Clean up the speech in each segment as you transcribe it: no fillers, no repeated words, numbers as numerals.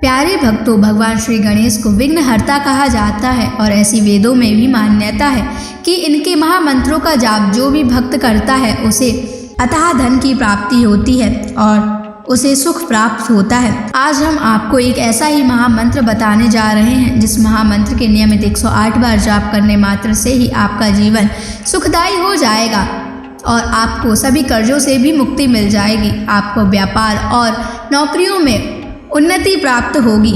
प्यारे भक्तों, भगवान श्री गणेश को विघ्नहर्ता कहा जाता है और ऐसी वेदों में भी मान्यता है कि इनके महामंत्रों का जाप जो भी भक्त करता है उसे अथाह धन की प्राप्ति होती है और उसे सुख प्राप्त होता है। आज हम आपको एक ऐसा ही महामंत्र बताने जा रहे हैं जिस महामंत्र के नियमित 108 बार जाप करने मात्र से ही आपका जीवन सुखदायी हो जाएगा और आपको सभी कर्जों से भी मुक्ति मिल जाएगी। आपको व्यापार और नौकरियों में उन्नति प्राप्त होगी।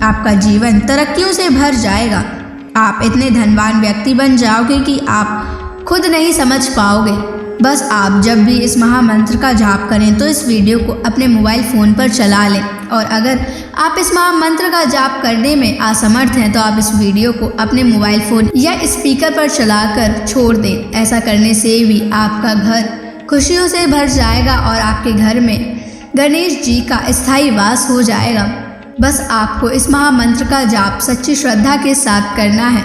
आपका जीवन तरक्कियों से भर जाएगा। आप इतने धनवान व्यक्ति बन जाओगे कि आप खुद नहीं समझ पाओगे। बस आप जब भी इस महामंत्र का जाप करें तो इस वीडियो को अपने मोबाइल फ़ोन पर चला लें और अगर आप इस महामंत्र का जाप करने में असमर्थ हैं तो आप इस वीडियो को अपने मोबाइल फ़ोन या स्पीकर पर चलाकर छोड़ दें। ऐसा करने से भी आपका घर खुशियों से भर जाएगा और आपके घर में गणेश जी का स्थायी वास हो जाएगा। बस आपको इस महामंत्र का जाप सच्ची श्रद्धा के साथ करना है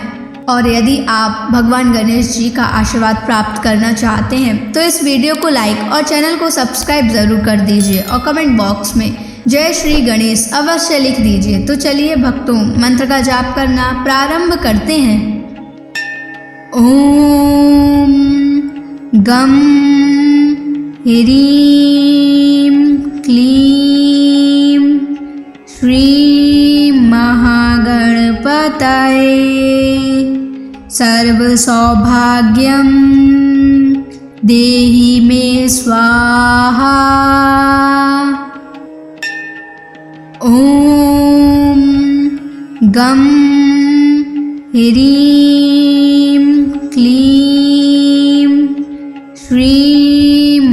और यदि आप भगवान गणेश जी का आशीर्वाद प्राप्त करना चाहते हैं तो इस वीडियो को लाइक और चैनल को सब्सक्राइब ज़रूर कर दीजिए और कमेंट बॉक्स में जय श्री गणेश अवश्य लिख दीजिए। तो चलिए भक्तों, मंत्र का जाप करना प्रारंभ करते हैं। ओम गम ह्रीं क्लीं श्री महागणपतये सर्वसौभाग्यं देहि मे स्वाहा। ओम गम ह्रीं क्लीं श्री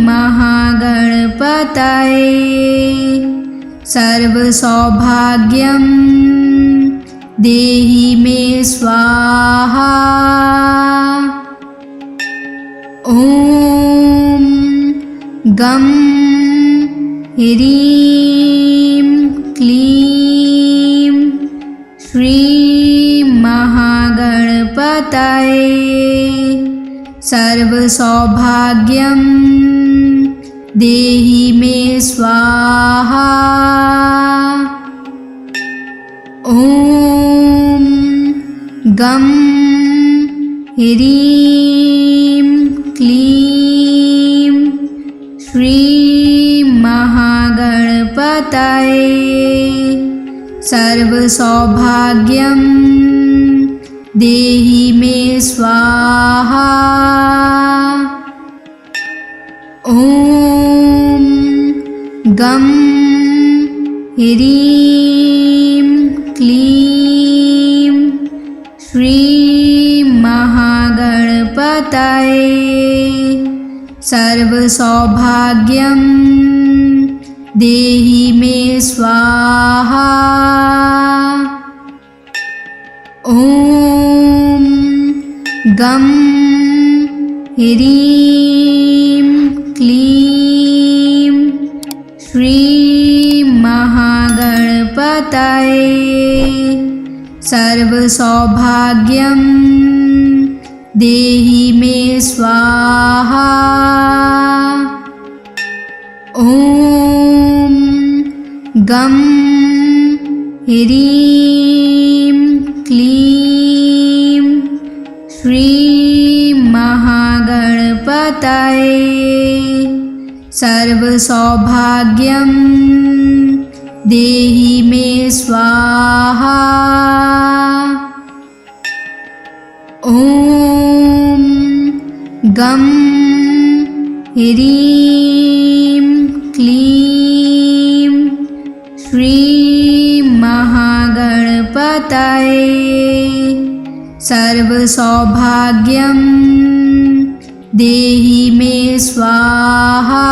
महागणपतये सर्वसौभाग्यं देहि मे स्वाहा। ओम गम ह्रीं क्लीं श्री महागणपतये सर्वसौभाग्यं देहि मे स्वाहा। ओम गम ह्रीं क्लीं श्री महागणपतये सर्वसौभाग्यं देहि मे स्वाहा। ओम गम ह्रीं क्लीं श्री महागणपतये सर्वसौभाग्यं देहि मे स्वाहा। ओम गम ह्रीं क्लीं श्री महागणपतये सर्वसौभाग्यं देहि मे स्वाहा। ओम गम ह्रीं क्लीं श्री महागणपतये सर्वसौभाग्यं देहि मे स्वाहा। ओम गम ह्रीं क्लीं श्री महागणपतये सर्वसौभाग्यं देहि मे स्वाहा।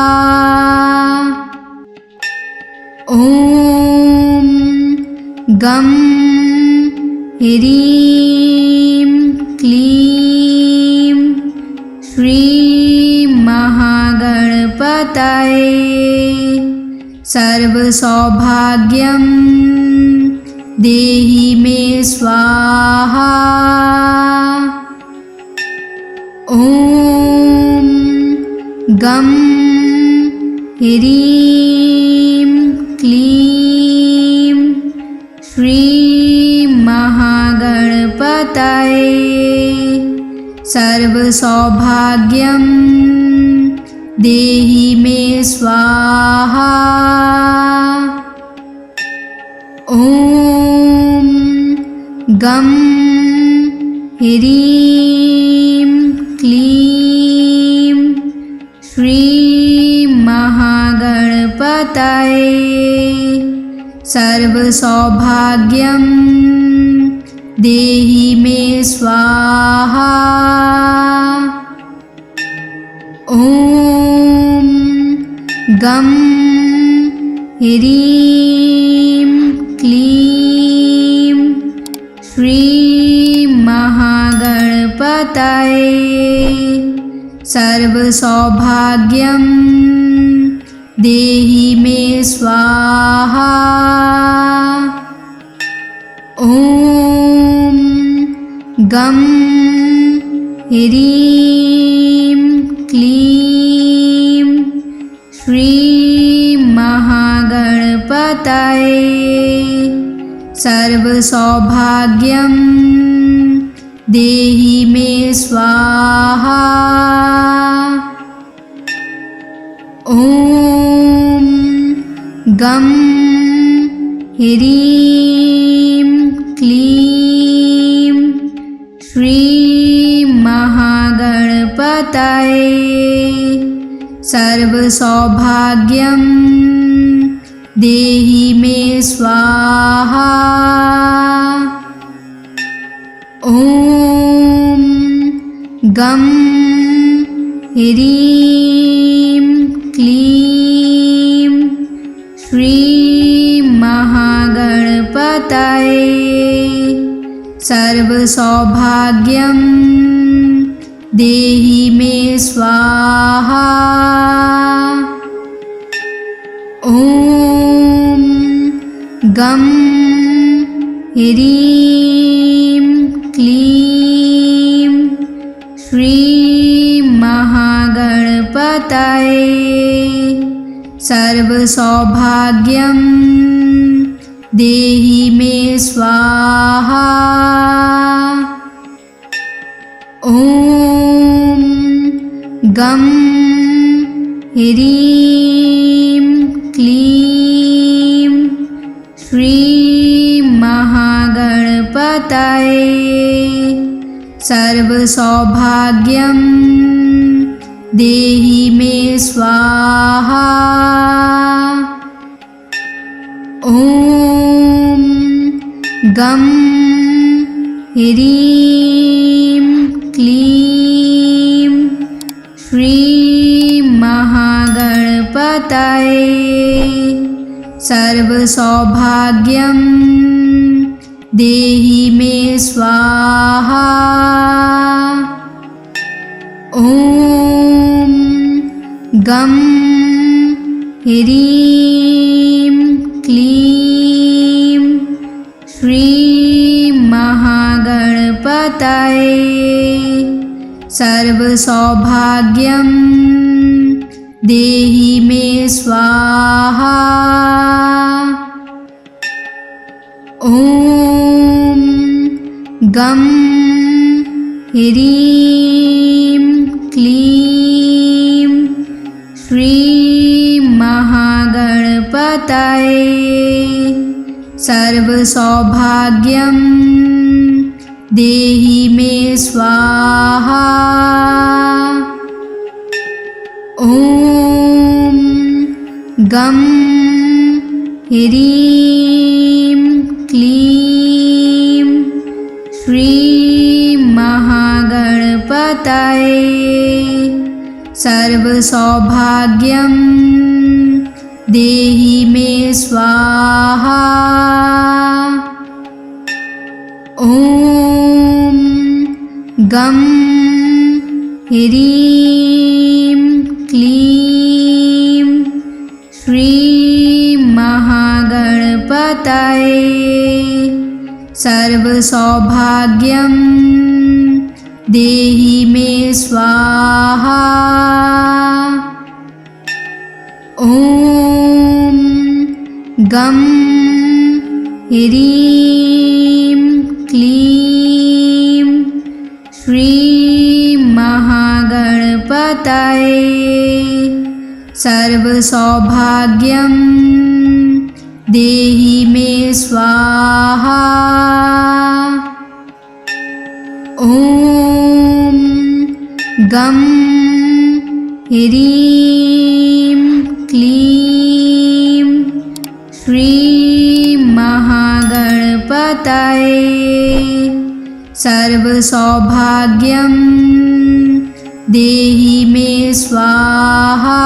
ओम गम ह्रीं क्लीं श्री महागणपतये सर्वसौभाग्यं देहि मे स्वाहा। ओम गम ह्रीं क्लीं सर्वसौभाग्यं देहि मे स्वाहा। ॐ गं ह्रीं क्लीं श्रीं महागणपतये सर्वसौभाग्यं देहि मे स्वाहा। ॐ गं ह्रीं क्लीं श्रीं महागणपतये सर्वसौभाग्यं देहि मे स्वाहा। ॐ गं ह्रीं क्लीं श्रीं महागणपतये सर्वसौभाग्यं देहि मे स्वाहा। ॐ गं ह्रीं क्लीं श्रीं महागणपतये सर्वसौभाग्यं देहि मे स्वाहा। ॐ गं ह्रीं क्लीं श्रीं महागणपतये सर्वसौभाग्यं देहि मे स्वाहा। ॐ गं ह्रीं क्लीं श्रीं महागणपतये सर्वसौभाग्यं देहि मे स्वाहा। ॐ गं ह्रीं क्लीं श्रीं महागणपतये सर्वसौभाग्यं देहि मे स्वाहा। ॐ गं ह्रीं क्लीं श्रीं महागणपतये सर्वसौभाग्यं देहि मे स्वाहा। ॐ गं ह्रीं क्लीं श्रीं महागणपतये सर्वसौभाग्यं देहि मे स्वाहा। ॐ गं ह्रीं क्लीं श्रीं महागणपतये सर्वसौभाग्यं देहि मे स्वाहा। ॐ गं ह्रीं क्लीं श्रीं महागणपतये सर्वसौभाग्यं देहि मे स्वाहा। ॐ गं ह्रीं क्लीं श्रीं महागणपतये सर्वसौभाग्यं देहि मे स्वाहा। ॐ गं ह्रीं क्लीं सर्वसौभाग्यं देहि मे स्वाहा। ॐ गं ह्रीं क्लीं श्रीं महागणपतये सर्वसौभाग्यं देहि मे स्वाहा।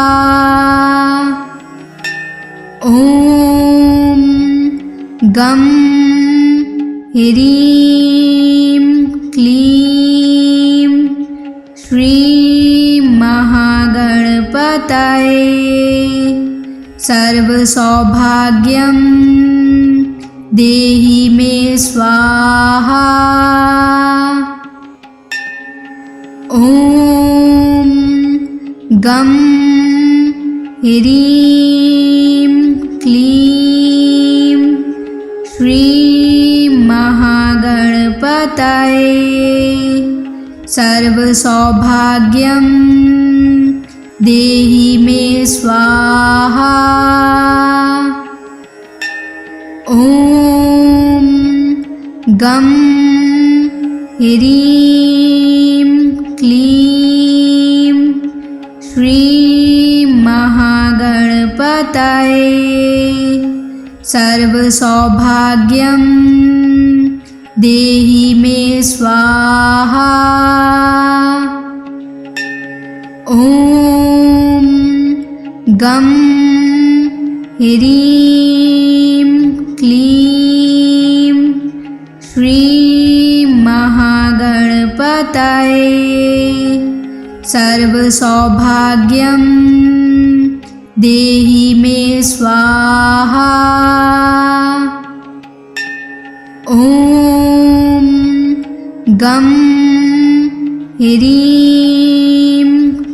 ॐ गं ह्रीं क्लीं श्रीं महागणपतये सर्वसौभाग्यं देहि मे स्वाहा। ॐ गं ह्रीं क्लीं श्रीं महागणपतये सर्वसौभाग्यं देहि मे स्वाहा। ॐ गं ह्रीं क्लीं श्रीं महागणपतये सर्वसौभाग्यं देहि मे स्वाहा। ॐ गं ह्रीं क्लीं श्रीं महागणपतये सर्वसौभाग्यं देहि मे स्वाहा। ॐ गं ह्रीं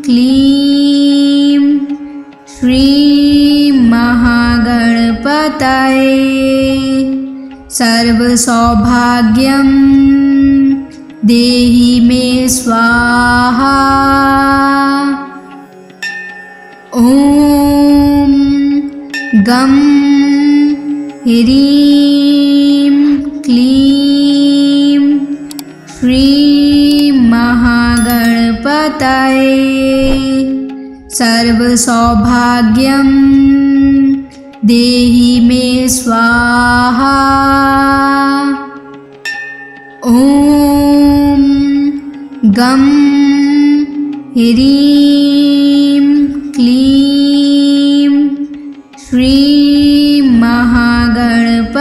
क्लीं श्रीं महागणपतये सर्वसौभाग्यं देहि मे स्वाहा। ॐ गं ह्रीं क्लीं श्रीं महागणपतये सर्वसौभाग्यं देहि मे स्वाहा। ॐ गं ह्रीं क्लीं श्रीं महागणपतये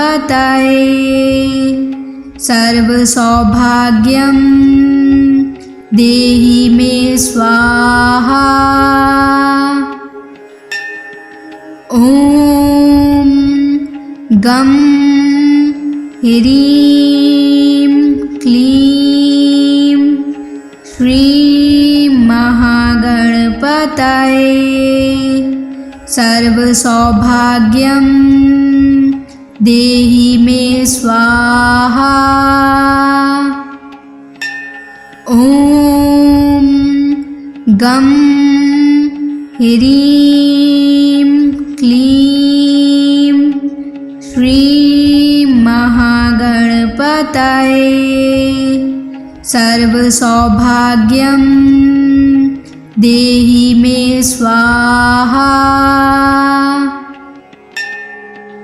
सर्वसौभाग्यं देहि मे स्वाहा। ॐ गं ह्रीं क्लीं श्रीं महागणपतये सर्वसौभाग्यं देहि मे स्वाहा। ॐ गं ह्रीं क्लीं श्रीं महागणपतये सर्वसौभाग्यं देहि मे स्वाहा।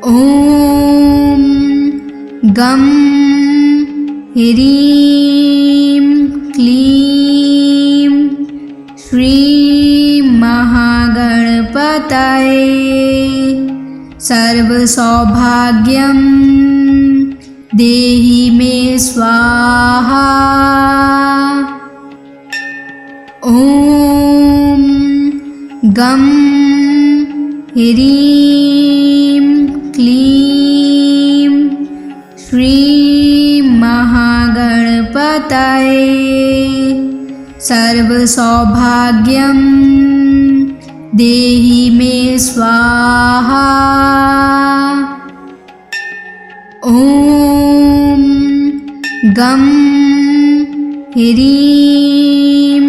ॐ गं ह्रीं क्लीं श्रीं महागणपतये सर्वसौभाग्यं देहि मे स्वाहा। ॐ गं ह्रीं क्लीं श्रीं महागणपतये सर्वसौभाग्यं देहि मे स्वाहा। ॐ गं ह्रीं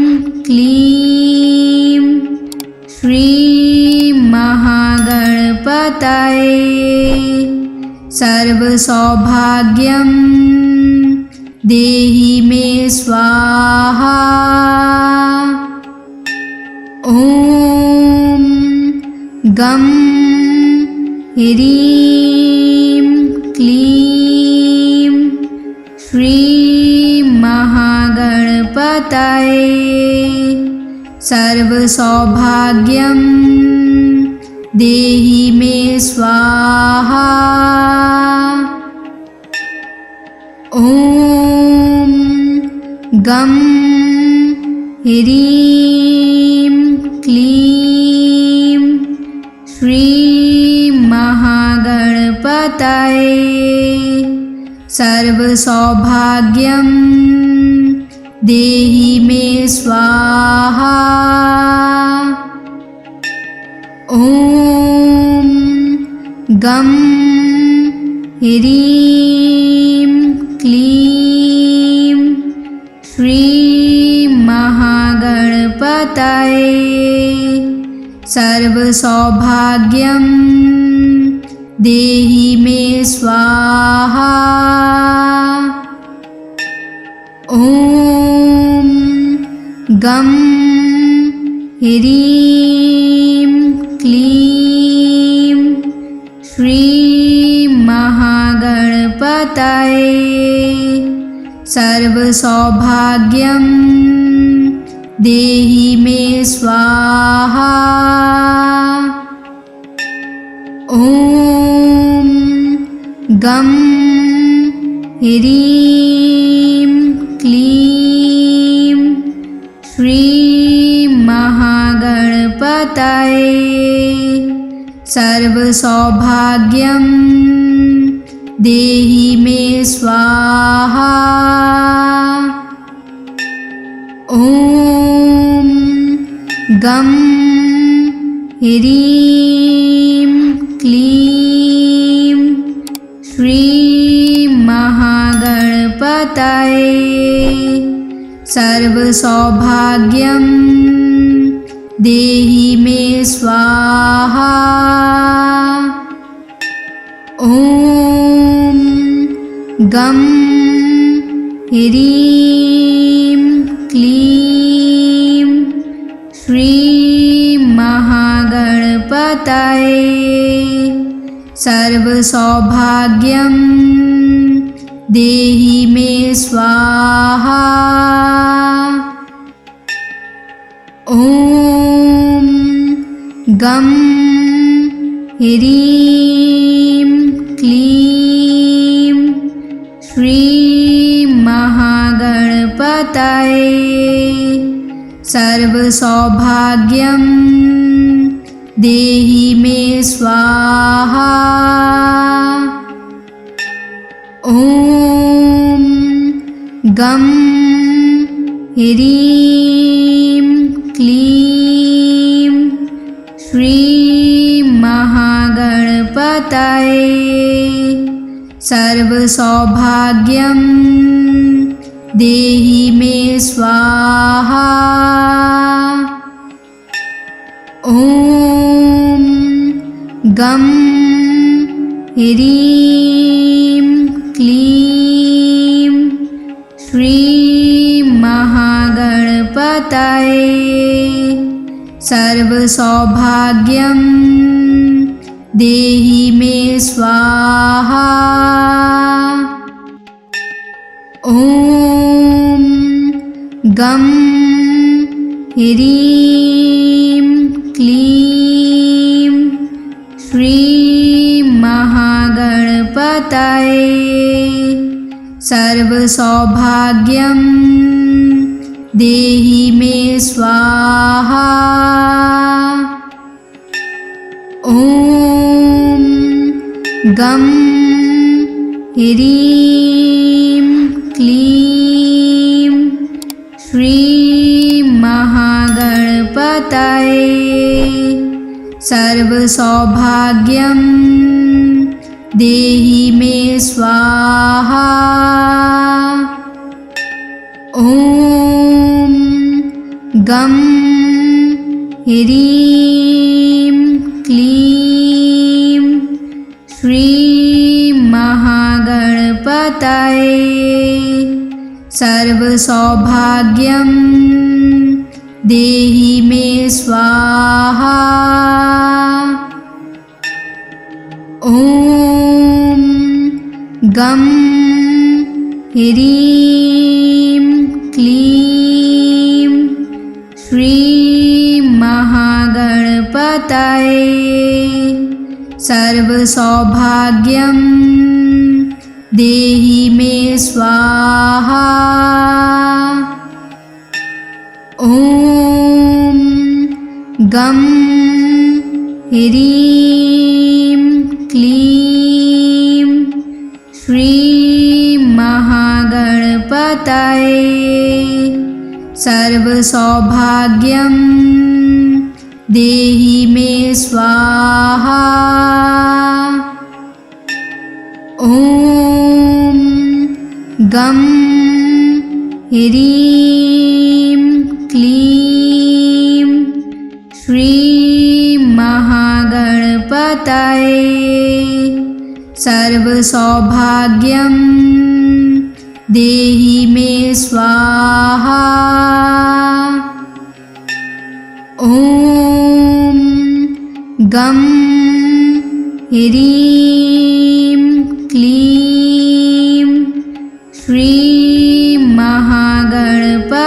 क्लीं श्री महागणपतये सर्वसौभाग्यं देहि मे स्वाहा। ॐ गं ह्रीं क्लीं श्री महागणपतये सर्वसौभाग्यं देहि मे स्वाहा। ॐ गं ह्रीं क्लीं श्री महागणपतये सर्वसौभाग्यं देहि मे स्वाहा। ॐ गं ह्रीं क्लीं श्री महागणपतये सर्वसौभाग्यं देहि मे स्वाहा। ॐ गं ह्रीं क्लीं श्री महागणपतये सर्वसौभाग्यं देहि मे स्वाहा। ॐ गं ह्रीं क्लीं श्री महागणपतये सर्वसौभाग्यं देहि मे स्वाहा। ॐ गं ह्रीं क्लीं श्री महागणपतये सर्वसौभाग्यं देहि मे स्वाहा। ॐ गं ह्रीं क्लीं श्री महागणपतये सर्वसौभाग्यं देहि मे स्वाहा। ॐ गं ह्रीं क्लीं श्री महागणपतये सर्वसौभाग्यं देहि मे स्वाहा। ॐ गं ह्रीं क्लीं श्री महागणपतये सर्वसौभाग्यं देहि मे स्वाहा। ॐ गं ह्रीं क्लीं श्री महागणपतये सर्वसौभाग्यं देहि मे स्वाहा। ॐ गं ह्रीं क्लीं श्री महागणपतये सर्वसौभाग्यं देहि मे स्वाहा। ॐ गं ह्रीं क्लीं श्री महागणपतये सर्वसौभाग्यं देहि मे स्वाहा। ॐ गं ह्रीं क्लीं श्रीं महागणपतये सर्वसौभाग्यं देहि मे स्वाहा। ॐ गं ह्रीं क्लीं श्रीं महागणपतये सर्वसौभाग्यं देहि मे स्वाहा। ॐ गं ह्रीं क्लीं श्रीं महागणपतये सर्वसौभाग्यं देहि मे स्वाहा। ॐ गं ह्रीं क्लीं श्रीं महागणपतये सर्वसौभाग्यं देहि मे स्वाहा। ॐ गं ह्रीं क्लीं श्रीं महागणपतये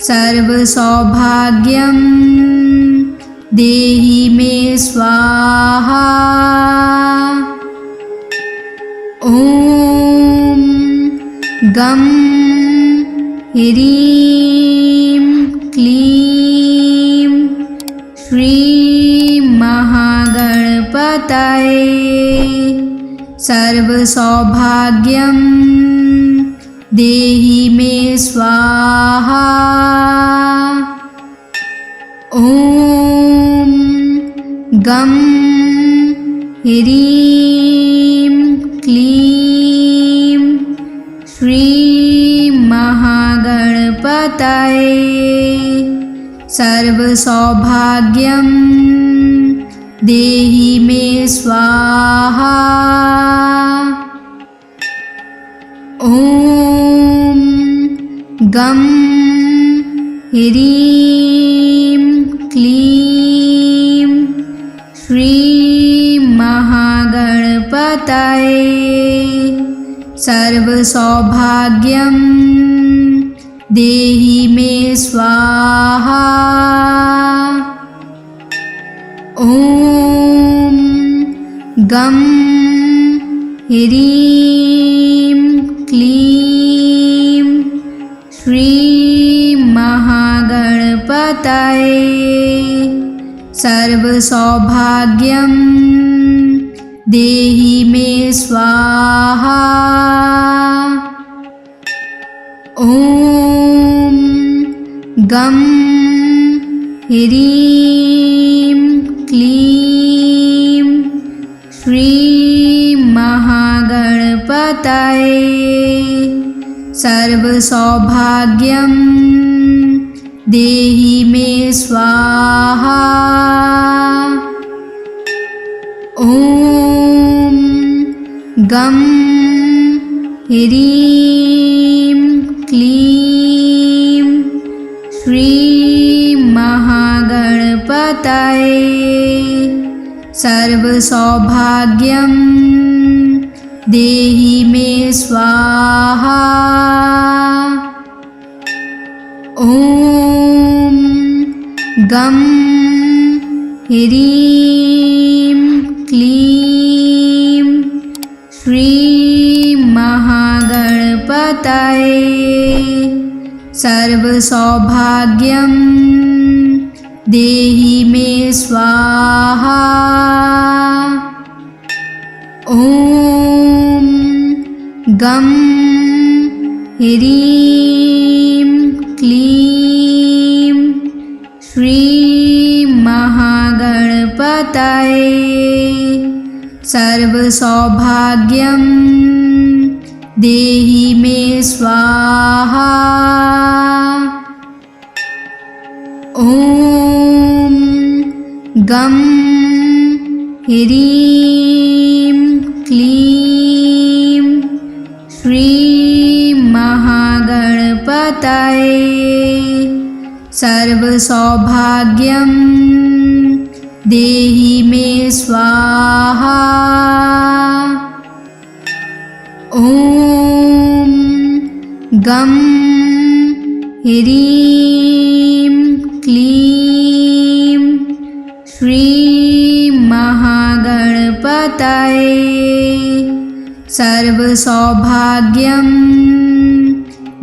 सर्वसौभाग्यं देहि मे स्वाहा। ॐ गं ह्रीं क्लीं श्रीं महागणपतये सर्वसौभाग्यं देहि मे स्वाहा। ॐ गं ह्रीं क्लीं श्रीं महागणपतये सर्वसौभाग्यं देहि मे स्वाहा। ॐ गं ह्रीं क्लीं श्रीं महागणपतये सर्वसौभाग्यं देहि मे स्वाहा। ॐ गं ह्रीं क्लीं श्रीं महागणपतये सर्वसौभाग्यं देहि मे स्वाहा। ॐ गं ह्रीं क्लीं श्रीं महागणपतये सर्वसौभाग्यं देहि मे स्वाहा। ॐ गं ह्रीं क्लीं श्रीं महागणपतये सर्वसौभाग्यं देहि मे स्वाहा। ॐ गं ह्रीं क्लीं श्रीं महागणपतये सर्वसौभाग्यं देहि मे स्वाहा। ॐ गं ह्रीं क्लीं श्रीं महागणपतये सर्वसौभाग्यं देहि मे स्वाहा। ॐ ॐ गं ह्रीं क्लीं श्रीं महागणपतये सर्वसौभाग्यं देहि मे स्वाहा। ॐ गं ह्रीं क्लीं श्रीं महागणपतये सर्वसौभाग्यं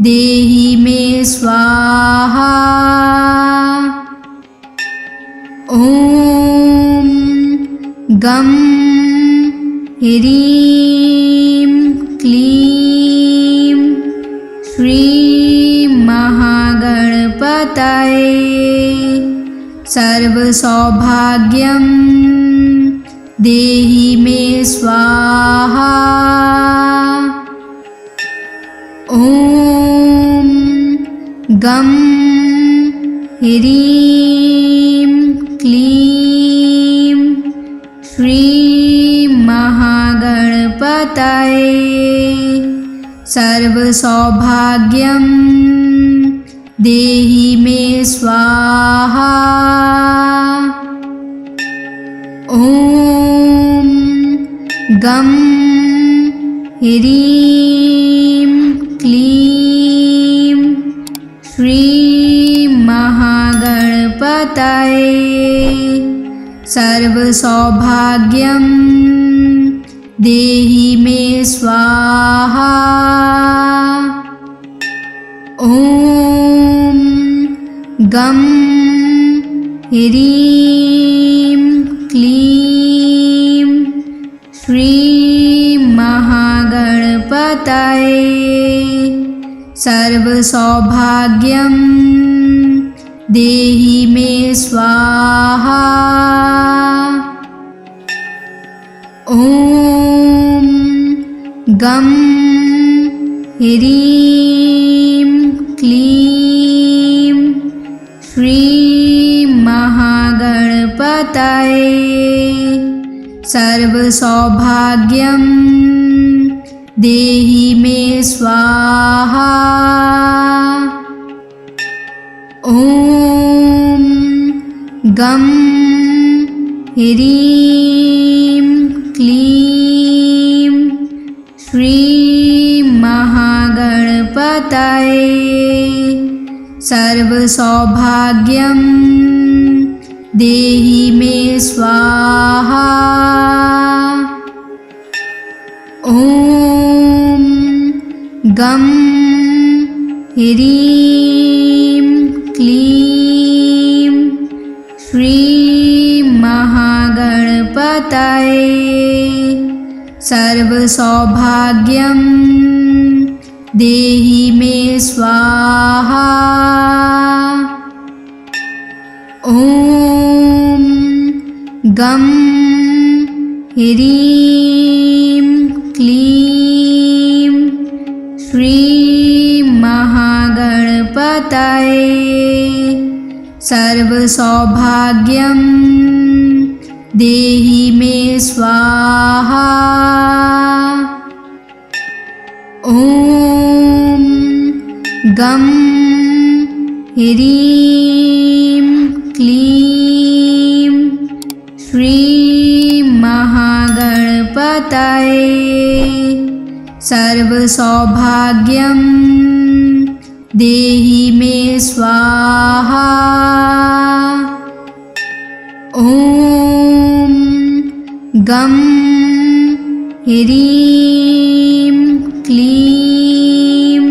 देहि मे स्वाहा। ॐ गं ह्रीं क्लीं श्रीं महागणपतये सर्वसौभाग्यं देहि मे स्वाहा। ॐ गं ह्रीं क्लीं श्रीं महागणपतये सर्वसौभाग्यं देहि मे स्वाहा। ॐ गं ह्रीं क्लीं श्रीं महागणपतये सर्वसौभाग्यं देहि मे स्वाहा। ॐ गं ह्रीं क्लीं श्रीं महागणपतये सर्वसौभाग्यं देहि मे स्वाहा। ॐ गं ह्रीं क्लीं श्रीं महागणपतये सर्वसौभाग्यं देहि मे स्वाहा। ॐ गं ह्रीं क्लीं श्रीं महागणपतये सर्वसौभाग्यं देहि मे स्वाहा। ॐ गं ह्रीं क्लीं श्रीं महागणपतये सर्वसौभाग्यं देहि मे स्वाहा। ॐ गं ह्रीं क्लीं श्रीं महागणपतये सर्वसौभाग्यं देहि मे स्वाहा। ॐ गं ह्रीं क्लीं श्रीं महागणपतये सर्वसौभाग्यं देहि मे स्वाहा। ॐ गं ह्रीं क्लीं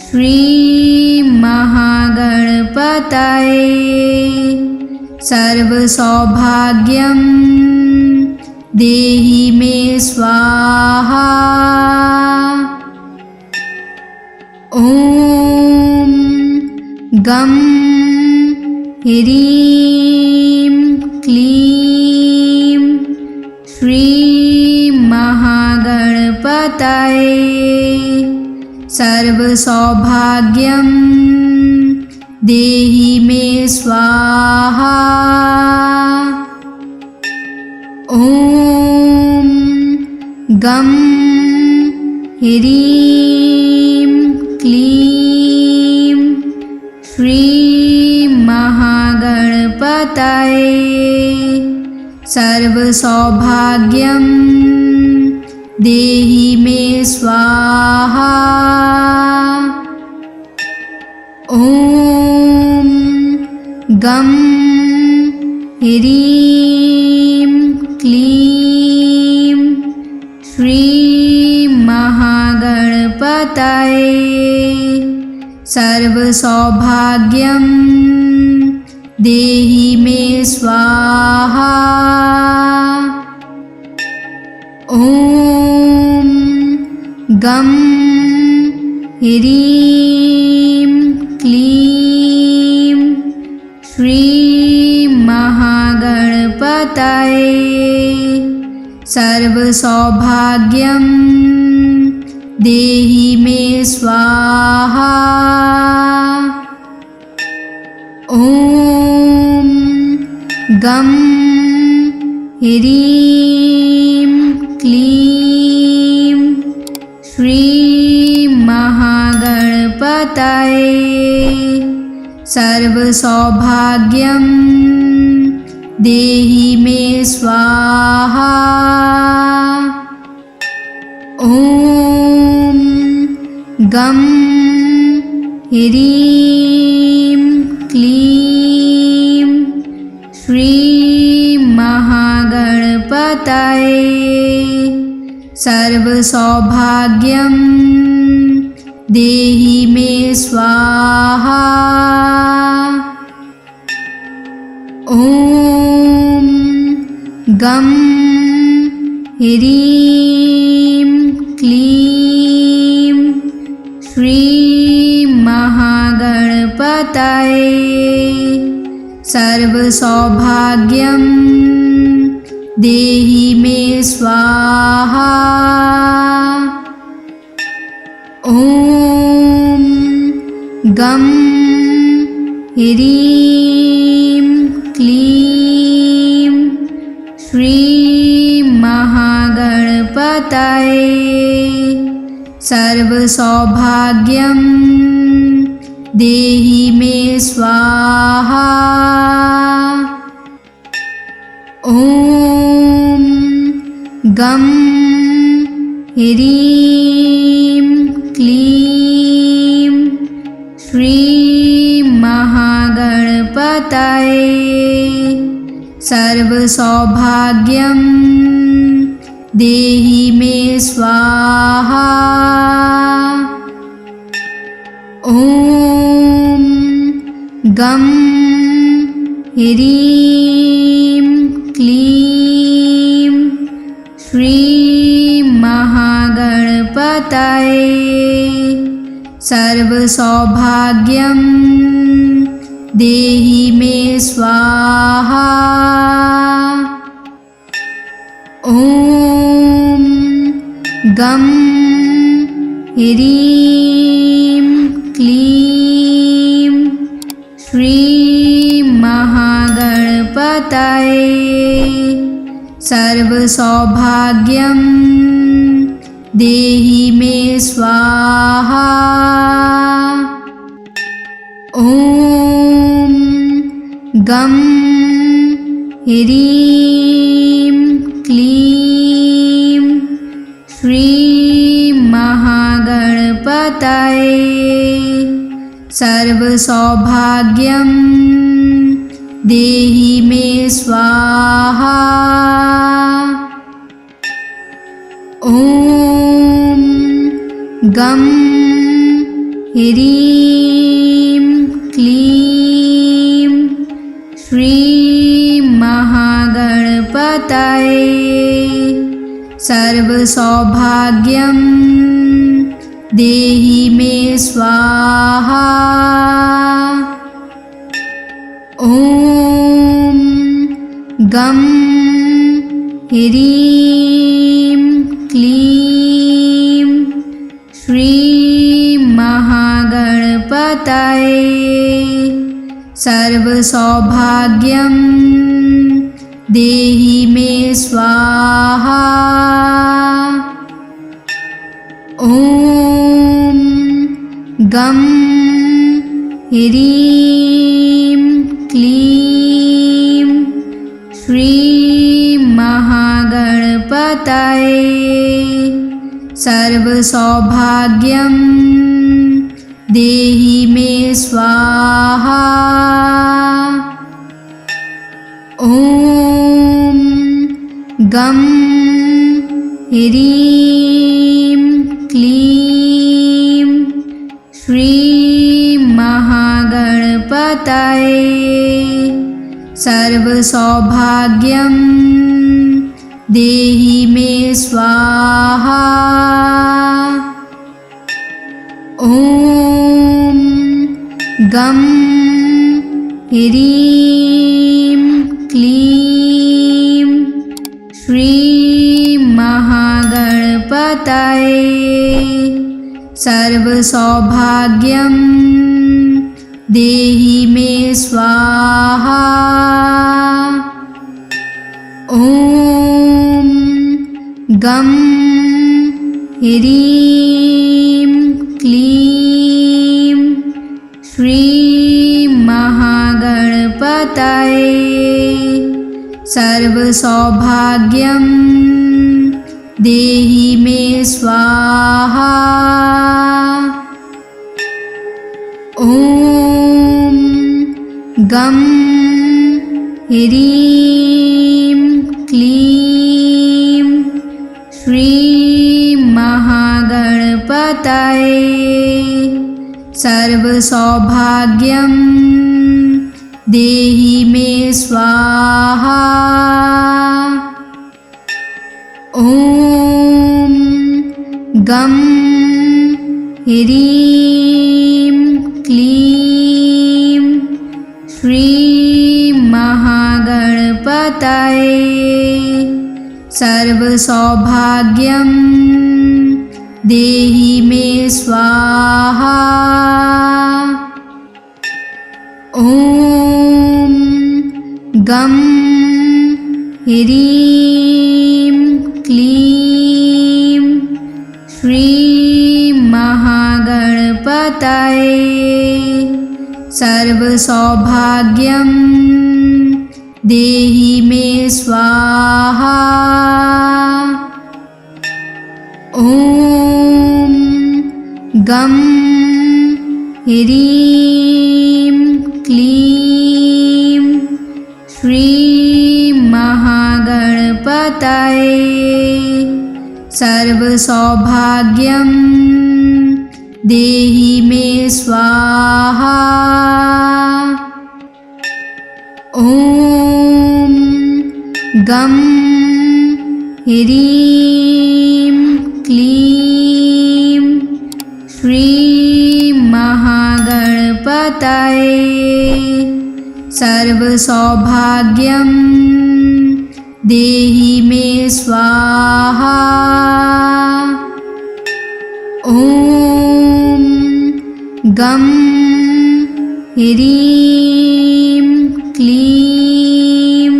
श्रीं महागणपतये सर्वसौभाग्यं देहि मे स्वाहा। ॐ गं ह्रीं क्लीं श्रीं महागणपतये सर्वसौभाग्यं देहि मे स्वाहा। ॐ गं ह्रीं क्लीं श्रीं महागणपतये सर्वसौभाग्यं देहि मे स्वाहा। ॐ गं ह्रीं क्लीं श्रीं महागणपतये सर्वसौभाग्यं देहि मे स्वाहा। ॐ गं ह्रीं क्लीं श्रीं महागणपतये सर्वसौभाग्यं देहि मे स्वाहा। ॐ गं ह्रीं क्लीं श्रीं महागणपतये सर्वसौभाग्यं देहि मे स्वाहा। ॐ गं ह्रीं क्लीं श्रीं महागणपतये सर्वसौभाग्यं देहि मे स्वाहा। ॐ गं ह्रीं क्लीं श्रीं महागणपतये सर्वसौभाग्यं देहि मे स्वाहा। ॐ गं ह्रीं क्लीं श्रीं महागणपतये सर्वसौभाग्यं देहि मे स्वाहा। ॐ गं ह्रीं क्लीं श्रीं महागणपतये सर्वसौभाग्यं देहि मे स्वाहा। ॐ गं ह्रीं क्लीं श्रीं महागणपतये सर्वसौभाग्यं देहि मे स्वाहा। ॐ गं ह्रीं क्लीं श्रीं महागणपतये सर्वसौभाग्यं देहि मे स्वाहा। ॐ गं ह्रीं क्लीं श्रीं महागणपतये सर्वसौभाग्यं देहि मे स्वाहा। ॐ गं ह्रीं क्लीं श्रीं महागणपतये सर्वसौभाग्यं देहि मे स्वाहा। ॐ गं ह्रीं क्लीं श्रीं महागणपतये सर्वसौभाग्यं देहि मे स्वाहा। ॐ गं ह्रीं क्लीं श्रीं महागणपतये सर्वसौभाग्यं देहि मे स्वाहा। ॐ गं ह्रीं क्लीं श्रीं महागणपतये सर्वसौभाग्यं देहि मे स्वाहा। ॐ गं ह्रीं क्लीं श्रीं महागणपतये सर्वसौभाग्यं देहि मे स्वाहा। ॐ गं ह्रीं क्लीं श्रीं महागणपतये सर्वसौभाग्यं देहि मे स्वाहा। ॐ गं ह्रीं क्लीं श्रीं महागणपतये सर्वसौभाग्यं देहि मे स्वाहा। ॐ गं ह्रीं क्लीं श्रीं महागणपतये सर्वसौभाग्यं देहि मे स्वाहा। ॐ गं ह्रीं क्लीं श्रीं महागणपतये सर्वसौभाग्यं देहि मे स्वाहा। ॐ गं ह्रीं क्लीं श्रीं महागणपतये सर्वसौभाग्यं देहि मे स्वाहा। ॐ गं ह्रीं क्लीं श्रीं महागणपतये सर्वसौभाग्यं देहि मे स्वाहा। ॐ गं ह्रीं क्लीं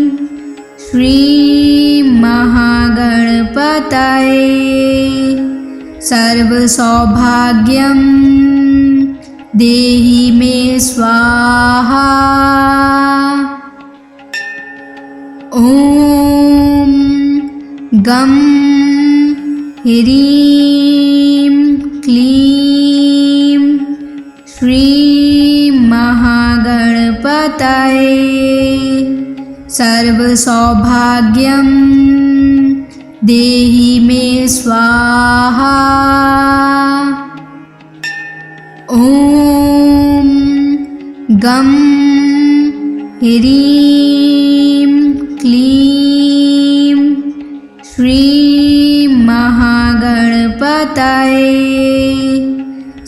श्रीं महागणपतये सर्वसौभाग्यं देहि मे स्वाहा। ॐ गं ह्रीं क्लीं श्रीं महागणपतये सर्वसौभाग्यं देहि मे स्वाहा। ॐ गं ह्रीं क्लीं श्रीं महागणपतये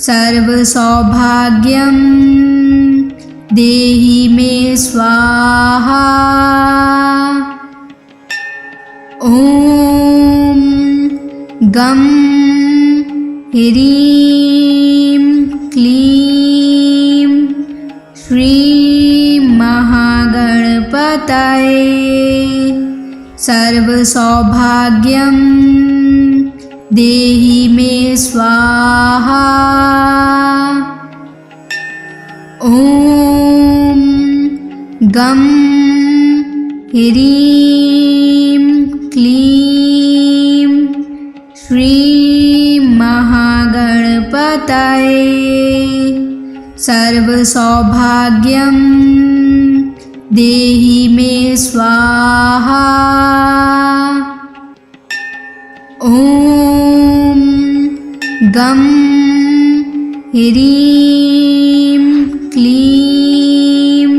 सर्वसौभाग्यं देहि मे स्वाहा। ॐ गं ह्रीं क्लीं श्रीं सर्वसौभाग्यं देहि मे स्वाहा। ॐ गं ह्रीं क्लीं श्रीं महागणपतये सर्वसौभाग्यं देहि मे स्वाहा। ॐ गं ह्रीं क्लीं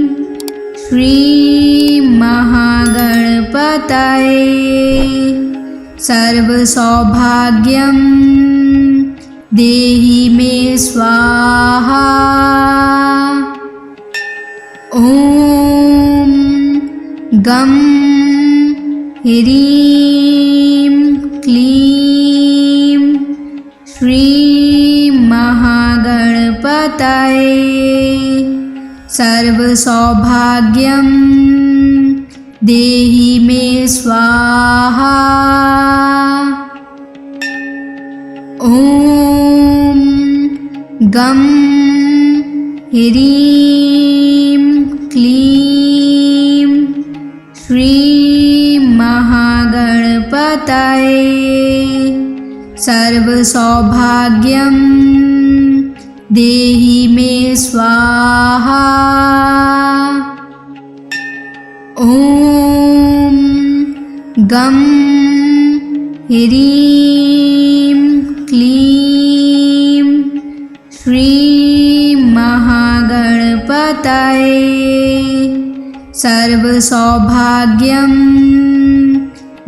श्रीं महागणपतये सर्वसौभाग्यं देहि मे स्वाहा। ॐ गं ह्रीं क्लीं श्रीं महागणपतये सर्वसौभाग्यं देहि मे स्वाहा। ॐ गं ह्रीं क्लीं श्रीं महागणपतये सर्वसौभाग्यं देहि मे स्वाहा। ॐ गं ह्रीं क्लीं श्रीं महागणपतये सर्वसौभाग्यं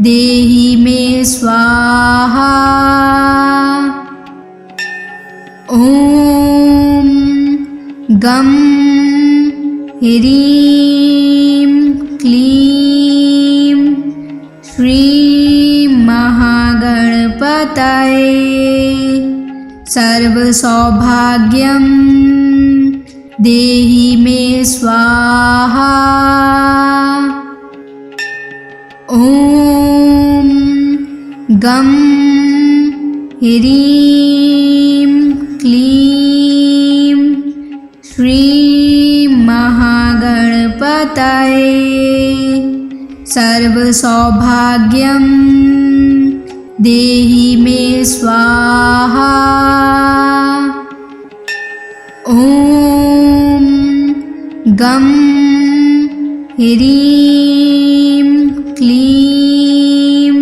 देहि मे स्वाहा। ॐ गं ह्रीं क्लीं श्रीं महागणपतये सर्वसौभाग्यं देहि मे स्वाहा। ॐ गं ह्रीं क्लीं श्रीं महागणपतये सर्वसौभाग्यं देहि मे स्वाहा। ॐ गं ह्रीं क्लीं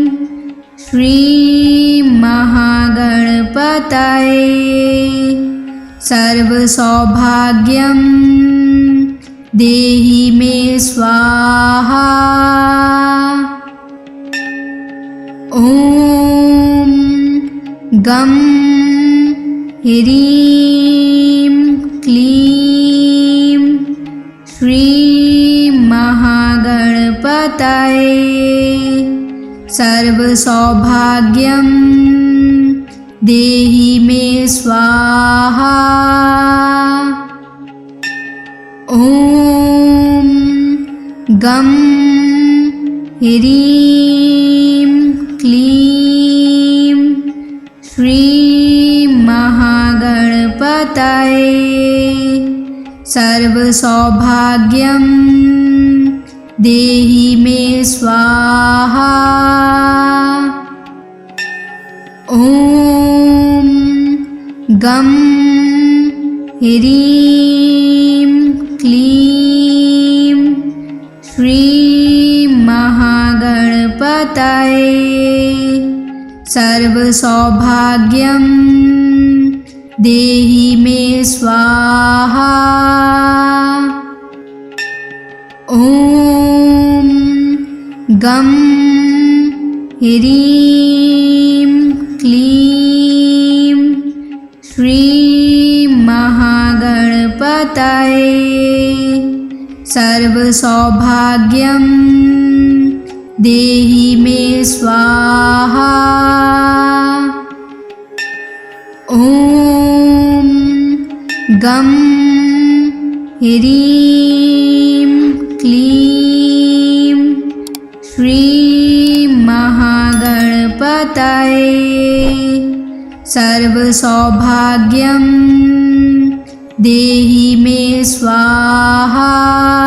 श्रीं महागणपतये सर्वसौभाग्यं देहि मे स्वाहा। ॐ गं ह्रीं क्लीं श्रीं महागणपतये सर्वसौभाग्यं देहि मे स्वाहा। ॐ गं ह्रीं क्लीं श्रीं महागणपतये सर्वसौभाग्यं देहि मे स्वाहा। ॐ गं ह्रीं क्लीं श्रीं महागणपतये सर्वसौभाग्यं देहि मे स्वाहा। ॐ गं ह्रीं क्लीं श्रीं महागणपतये सर्वसौभाग्यं देहि मे स्वाहा। ॐ गं ह्रीं क्लीं सर्वसौभाग्यं देहि मे स्वाहा।